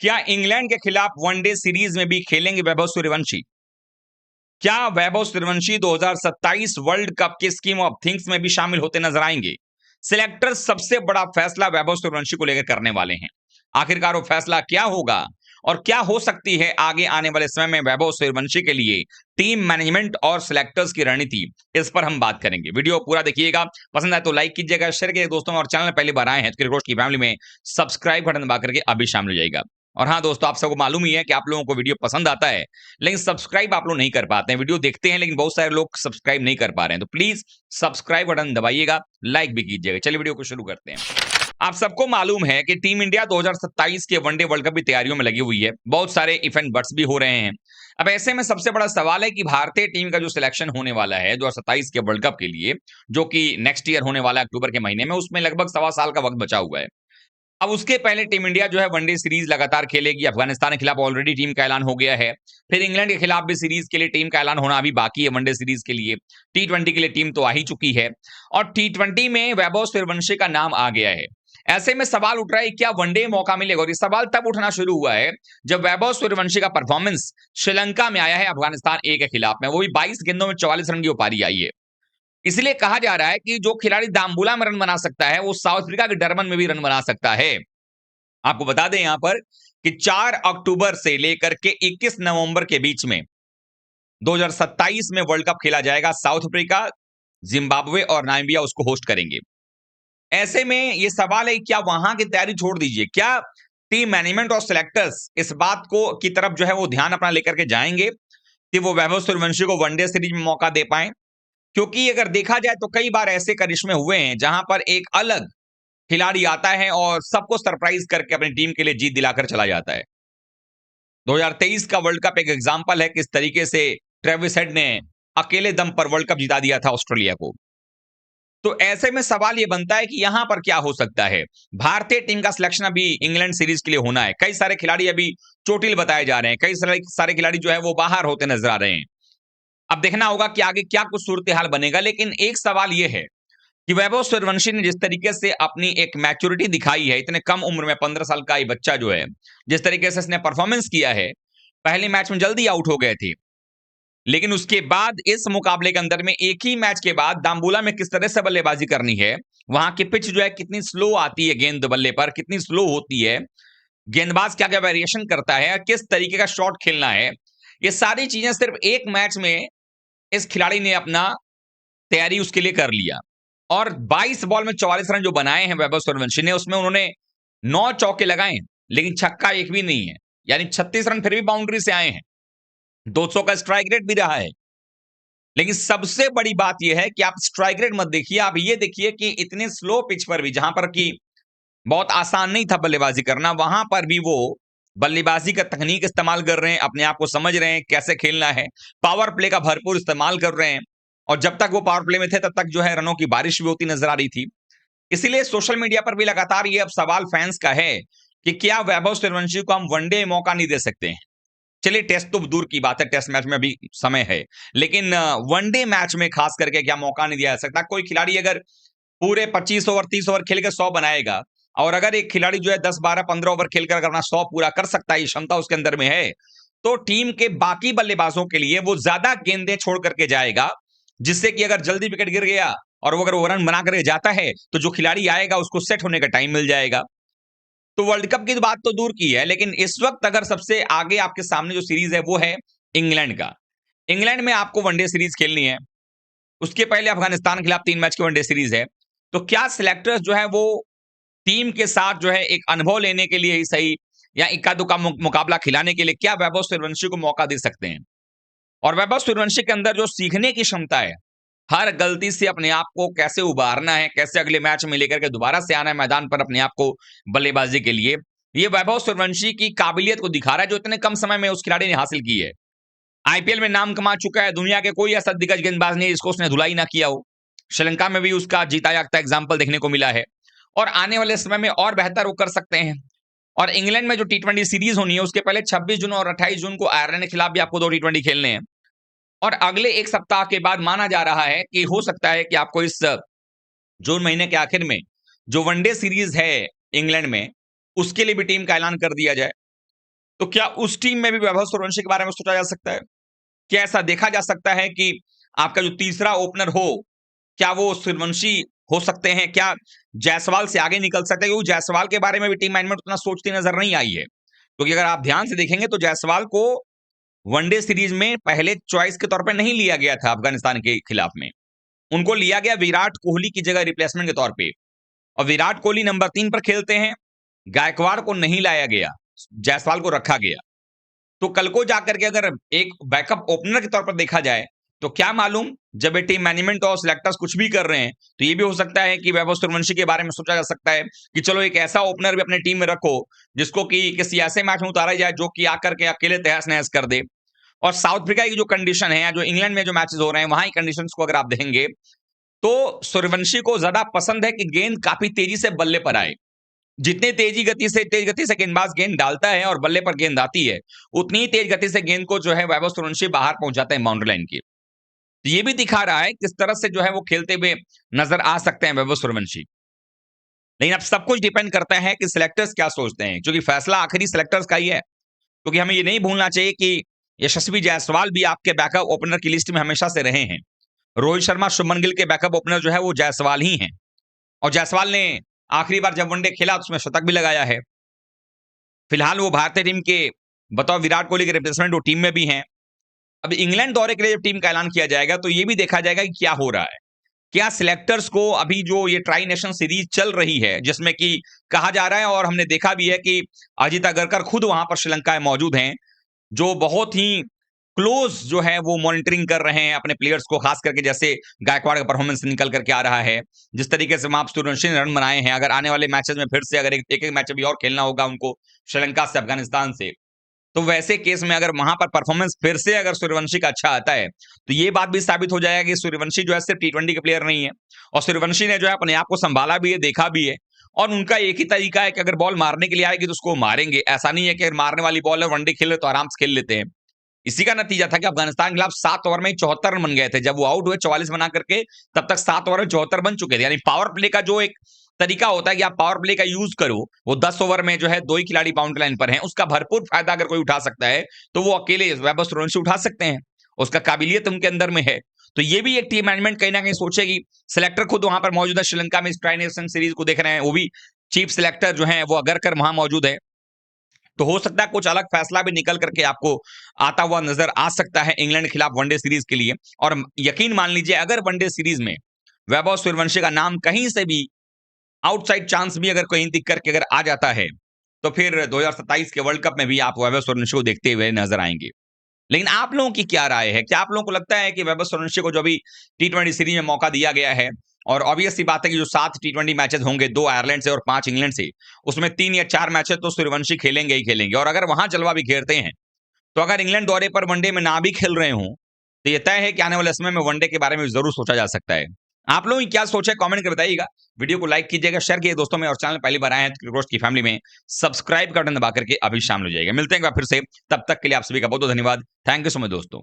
क्या इंग्लैंड के खिलाफ वनडे सीरीज में भी खेलेंगे वैभव सूर्यवंशी? क्या वैभव सूर्यवंशी 2027 वर्ल्ड कप की स्कीम ऑफ थिंग्स में भी शामिल होते नजर आएंगे? सिलेक्टर सबसे बड़ा फैसला वैभव सूर्यवंशी को लेकर करने वाले हैं। आखिरकार वो फैसला क्या होगा और क्या हो सकती है आगे आने वाले समय में वैभव सूर्यवंशी के लिए टीम मैनेजमेंट और सिलेक्टर्स की रणनीति, इस पर हम बात करेंगे। वीडियो पूरा देखिएगा, पसंद आए तो लाइक कीजिएगा, शेयर कीजिएगा दोस्तों, और चैनल पहली बार आए हैं तो क्रिकेट रोस्ट की फैमिली में सब्सक्राइब बटन दबा करके अभी शामिल हो जाएगा। और हाँ दोस्तों, आप सबको मालूम ही है कि आप लोगों को वीडियो पसंद आता है, लेकिन सब्सक्राइब आप लोग नहीं कर पाते हैं। वीडियो देखते हैं लेकिन बहुत सारे लोग सब्सक्राइब नहीं कर पा रहे हैं, तो प्लीज सब्सक्राइब बटन दबाइएगा, लाइक भी कीजिएगा। चलिए वीडियो को शुरू करते हैं। आप सबको मालूम है कि टीम इंडिया 2027 के वनडे वर्ल्ड कप की तैयारियों में लगी हुई है। बहुत सारे इवेंट बट्स भी हो रहे हैं। अब ऐसे में सबसे बड़ा सवाल है कि भारतीय टीम का जो सिलेक्शन होने वाला है 2027 के वर्ल्ड कप के लिए, जो कि नेक्स्ट ईयर होने वाला है अक्टूबर के महीने में, उसमें लगभग सवा साल का वक्त बचा हुआ है। अब उसके पहले टीम इंडिया जो है वनडे सीरीज लगातार खेलेगी। अफगानिस्तान के खिलाफ ऑलरेडी टीम का ऐलान हो गया है। फिर इंग्लैंड के खिलाफ भी सीरीज के लिए टीम का ऐलान होना अभी बाकी है। वनडे सीरीज के लिए T20 के लिए टीम तो आ ही चुकी है, और T20 में वैभव सूर्यवंशी का नाम आ गया है। ऐसे में सवाल उठ रहा है क्या वनडे मौका मिलेगा, और ये सवाल तब उठना शुरू हुआ है जब वैभव सूर्यवंशी का परफॉर्मेंस श्रीलंका में आया है अफगानिस्तान ए के खिलाफ में। वो भी 22 गेंदों में 44 रन की पारी आई है। इसलिए कहा जा रहा है कि जो खिलाड़ी दाम्बुला में रन बना सकता है वो साउथ अफ्रीका के डरबन में भी रन बना सकता है। आपको बता दें यहां पर कि 4 अक्टूबर से लेकर के 21 नवंबर के बीच में 2027 में वर्ल्ड कप खेला जाएगा। साउथ अफ्रीका, जिम्बाब्वे और नामीबिया उसको होस्ट करेंगे। ऐसे में यह सवाल है क्या वहां की तैयारी छोड़ दीजिए, क्या टीम मैनेजमेंट और सिलेक्टर्स इस बात को की तरफ जो है वो ध्यान अपना लेकर के जाएंगे कि वो वैभव सूर्यवंशी को वनडे सीरीज में मौका दे पाए? क्योंकि अगर देखा जाए तो कई बार ऐसे करिश्मे हुए हैं जहां पर एक अलग खिलाड़ी आता है और सबको सरप्राइज करके अपनी टीम के लिए जीत दिलाकर चला जाता है। 2023 का वर्ल्ड कप एक एग्जांपल है किस तरीके से ट्रेविस हेड ने अकेले दम पर वर्ल्ड कप जिता दिया था ऑस्ट्रेलिया को। तो ऐसे में सवाल यह बनता है कि यहां पर क्या हो सकता है। भारतीय टीम का सिलेक्शन अभी इंग्लैंड सीरीज के लिए होना है। कई सारे खिलाड़ी अभी चोटिल बताए जा रहे हैं, कई सारे खिलाड़ी जो है वो बाहर होते नजर आ रहे हैं। अब देखना होगा कि आगे क्या कुछ सूरत हाल बनेगा, लेकिन एक सवाल यह है कि वैभव सूर्यवंशी ने जिस तरीके से अपनी एक मैच्योरिटी दिखाई है, इतने कम उम्र में 15 साल का ये बच्चा जो है, जिस तरीके से इसने परफॉर्मेंस किया है, पहले मैच में जल्दी आउट हो गए थे, लेकिन उसके बाद इस मुकाबले के अंदर में एक ही मैच के बाद दाम्बुला में किस तरह से बल्लेबाजी करनी है, वहां की पिच जो है कितनी स्लो आती है, गेंद बल्ले पर कितनी स्लो होती है, गेंदबाज क्या क्या वेरिएशन करता है, किस तरीके का शॉट खेलना है, ये सारी चीजें सिर्फ एक मैच में इस खिलाड़ी ने अपना तैयारी उसके लिए कर लिया। और 22 बॉल में 44 रन जो बनाए हैं वैभव सूर्यवंशी ने, उसमें उन्होंने 9 चौके लगाए, लेकिन छक्का एक भी नहीं है, यानी 36 रन फिर भी बाउंड्री से आए हैं। 200 का स्ट्राइक रेट भी रहा है। लेकिन सबसे बड़ी बात यह है कि आप स्ट्राइक रेट मत देखिए, आप ये देखिए कि इतने स्लो पिच पर भी, जहां पर कि बहुत आसान नहीं था बल्लेबाजी करना, वहां पर भी वो बल्लेबाजी का तकनीक इस्तेमाल कर रहे हैं, अपने आप को समझ रहे हैं कैसे खेलना है, पावर प्ले का भरपूर इस्तेमाल कर रहे हैं। और जब तक वो पावर प्ले में थे तब तक जो है रनों की बारिश भी होती नजर आ रही थी। इसीलिए सोशल मीडिया पर भी लगातार ये अब सवाल फैंस का है कि क्या वैभव सूर्यवंशी को हम वनडे मौका नहीं दे सकते हैं? चलिए टेस्ट तो दूर की बात है, टेस्ट मैच में अभी समय है, लेकिन वनडे मैच में खास करके क्या मौका नहीं दिया जा सकता? कोई खिलाड़ी अगर पूरे 25 ओवर 30 ओवर खेल के 100 बनाएगा, और अगर एक खिलाड़ी जो है 10 12 15 ओवर खेलकर अपना 100 पूरा कर सकता है, क्षमता उसके अंदर में है, तो टीम के बाकी बल्लेबाजों के लिए वो ज्यादा गेंदें छोड़ करके जाएगा, जिससे कि अगर जल्दी विकेट गिर गया और वो अगर वो रन बना करके जाता है तो जो खिलाड़ी आएगा उसको सेट होने का टाइम मिल जाएगा। तो वर्ल्ड कप की बात तो दूर की है, लेकिन इस वक्त अगर सबसे आगे आपके सामने जो सीरीज है वो है इंग्लैंड का। इंग्लैंड में आपको वनडे सीरीज खेलनी है, उसके पहले अफगानिस्तान के खिलाफ 3 मैच की वनडे सीरीज है। तो क्या सिलेक्टर्स जो है वो टीम के साथ जो है एक अनुभव लेने के लिए ही सही, या इक्का दुक्का मुकाबला खिलाने के लिए क्या वैभव सूर्यवंशी को मौका दे सकते हैं? और वैभव सूर्यवंशी के अंदर जो सीखने की क्षमता है, हर गलती से अपने आप को कैसे उबारना है, कैसे अगले मैच में लेकर के दोबारा से आना है मैदान पर अपने आप को बल्लेबाजी के लिए, ये वैभव सूर्यवंशी की काबिलियत को दिखा रहा है जो इतने कम समय में उस खिलाड़ी ने हासिल की है। आईपीएल में नाम कमा चुका है, दुनिया के कोई ऐसा दिग्गज गेंदबाज नहीं जिसको उसने धुलाई ना किया हो। श्रीलंका में भी उसका जीता जागता एग्जाम्पल देखने को मिला है, और आने वाले समय में और बेहतर वो कर सकते हैं। और इंग्लैंड में जो T20 सीरीज होनी है उसके पहले 26 जून और 28 जून को आयरलैंड के खिलाफ भी आपको 2 T20 खेलने हैं, और अगले एक सप्ताह के बाद माना जा रहा है कि हो सकता है कि आपको इस जून महीने के आखिर में जो वनडे सीरीज है इंग्लैंड में, उसके लिए भी टीम का ऐलान कर दिया जाए। तो क्या उस टीम में भी वैभव सूर्यवंशी के बारे में सोचा जा सकता है? क्या ऐसा देखा जा सकता है कि आपका जो तीसरा ओपनर हो, क्या वो सूर्यवंशी हो सकते हैं? क्या जायसवाल से आगे निकल सकते हैं? क्योंकि जायसवाल के बारे में भी टीम मैनेजमेंट उतना सोचती नजर नहीं आई है, क्योंकि अगर आप ध्यान से देखेंगे तो जायसवाल को वनडे सीरीज में पहले चॉइस के तौर पे नहीं लिया गया था अफगानिस्तान के खिलाफ में। उनको लिया गया विराट कोहली की जगह रिप्लेसमेंट के तौर पे, और विराट कोहली नंबर 3 पर खेलते हैं। गायकवाड़ को नहीं लाया गया, जायसवाल को रखा गया। तो कल को जाकर के अगर एक बैकअप ओपनर के तौर पर देखा जाए, तो क्या मालूम जब ये टीम मैनेजमेंट और सिलेक्टर्स कुछ भी कर रहे हैं, तो ये भी हो सकता है कि वैभव सूर्यवंशी के बारे में सोचा जा सकता है कि चलो एक ऐसा ओपनर भी अपने टीम में रखो जिसको कि किसी ऐसे मैच में उतारा जाए जो कि आकर के अकेले तहस नहस कर दे। और साउथ अफ्रीका की जो कंडीशन है या जो इंग्लैंड में जो मैचेस हो रहे हैं वहां की कंडीशंस को अगर आप देखेंगे, तो सूर्यवंशी को ज्यादा पसंद है कि गेंद काफी तेजी से बल्ले पर आए। जितनी तेज गति से गेंदबाज गेंद डालता है और बल्ले पर गेंद आती है, उतनी ही तेज गति से गेंद को जो है वैभव सूर्यवंशी बाहर पहुंचाते हैं बाउंड्री लाइन की। तो ये भी दिखा रहा है किस तरह से जो है वो खेलते हुए नजर आ सकते हैं वैभव सूर्यवंशी। लेकिन अब सब कुछ डिपेंड करता है कि सिलेक्टर्स क्या सोचते हैं, क्योंकि फैसला आखिरी सिलेक्टर्स का ही है। क्योंकि हमें ये नहीं भूलना चाहिए कि यशस्वी जायसवाल भी आपके बैकअप ओपनर की लिस्ट में हमेशा से रहे हैं। रोहित शर्मा, शुभमन गिल के बैकअप ओपनर जो है वो जायसवाल ही हैं, और जायसवाल ने आखिरी बार जब वनडे खेला तो उसमें शतक भी लगाया है। फिलहाल वो भारतीय टीम के बतौर विराट कोहली के रिप्लेसमेंट वो टीम में भी हैं। अब इंग्लैंड दौरे के लिए जब टीम का ऐलान किया जाएगा तो ये भी देखा जाएगा कि क्या हो रहा है। क्या सिलेक्टर्स को अभी जो ये ट्राई नेशन सीरीज चल रही है, जिसमें कि कहा जा रहा है और हमने देखा भी है कि अजित अगरकर खुद वहां पर श्रीलंका में मौजूद हैं, जो बहुत ही क्लोज जो है वो मॉनिटरिंग कर रहे हैं अपने प्लेयर्स को, खास करके जैसे गायकवाड़ का परफॉर्मेंस निकल करके आ रहा है, जिस तरीके से वहां सूर्यवंशी ने रन बनाए हैं। अगर आने वाले मैचेस में फिर से अगर एक एक मैच अभी और खेलना होगा उनको श्रीलंका से, अफगानिस्तान से, तो वैसे केस में अगर वहां पर परफॉर्मेंस फिर से अगर सूर्यवंशी का अच्छा आता है, तो ये बात भी साबित हो जाएगा कि सूर्यवंशी जो है सिर्फ टी20 के प्लेयर नहीं है, और सूर्यवंशी ने जो है अपने आप को संभाला भी है, देखा भी है। और उनका एक ही तरीका है कि अगर बॉल मारने के लिए आएगी तो उसको मारेंगे। ऐसा नहीं है कि मारने वाली बॉल है, वनडे खेल रहे तो आराम से खेल लेते हैं। इसी का नतीजा था कि अफगानिस्तान के खिलाफ 7 ओवर में 74 रन बन गए थे। जब वो आउट हुए 44 बना करके, तब तक 7 ओवर में 74 बन चुके थे। यानी पावर प्ले का जो एक तरीका होता है कि आप पावर प्ले का यूज करो, वो 10 ओवर में जो है 2 ही खिलाड़ी बाउंड्री लाइन पर हैं, उसका भरपूर फायदा अगर कोई उठा सकता है तो वो अकेले वैभव सूर्यवंशी उठा सकते हैं। उसका काबिलियत उनके अंदर में है। तो ये भी एक टीम मैनेजमेंट कहीं ना कहीं सोचेगी। सिलेक्टर खुद वहां पर मौजूद है, श्रीलंका में इस ट्राई नेशन सीरीज को देख रहे हैं, वो भी चीफ सिलेक्टर जो है वो अगरकर वहां मौजूद है। तो हो सकता है कुछ अलग फैसला भी निकल करके आपको आता हुआ नजर आ सकता है इंग्लैंड के खिलाफ वनडे सीरीज के लिए। और यकीन मान लीजिए, अगर वनडे सीरीज में वैभव सूर्यवंशी का नाम कहीं से भी आउटसाइड चांस भी अगर कहीं दिख करके अगर आ जाता है, तो फिर 2027 के वर्ल्ड कप में भी आप वैभव सूर्यवंशी को देखते हुए नजर आएंगे। लेकिन आप लोगों की क्या राय है? क्या आप लोगों को लगता है कि वैभव सूर्यवंशी को जो अभी टी20 सीरीज में मौका दिया गया है, और ऑब्वियस सी बात है कि जो 7 टी20 मैचेस होंगे, 2 आयरलैंड से और 5 इंग्लैंड से, उसमें 3 या 4 मैचेस तो सूर्यवंशी खेलेंगे ही खेलेंगे। और अगर वहां जलवा भी घेरते हैं, तो अगर इंग्लैंड दौरे पर वनडे में ना भी खेल रहे हों, तो ये तय है कि आने वाले समय में वनडे के बारे में जरूर सोचा जा सकता है। आप लोगों की क्या सोच है, कमेंट कर बताइएगा। वीडियो को लाइक कीजिएगा, शेयर कीजिए दोस्तों में, और चैनल पहली बार आए हैं तो क्रिकेट रोस्ट की फैमिली में सब्सक्राइब का बटन दबा करके अभी शामिल हो जाएगा। मिलते हैं एक बार फिर से, तब तक के लिए आप सभी का बहुत बहुत धन्यवाद। थैंक यू सो मच दोस्तों।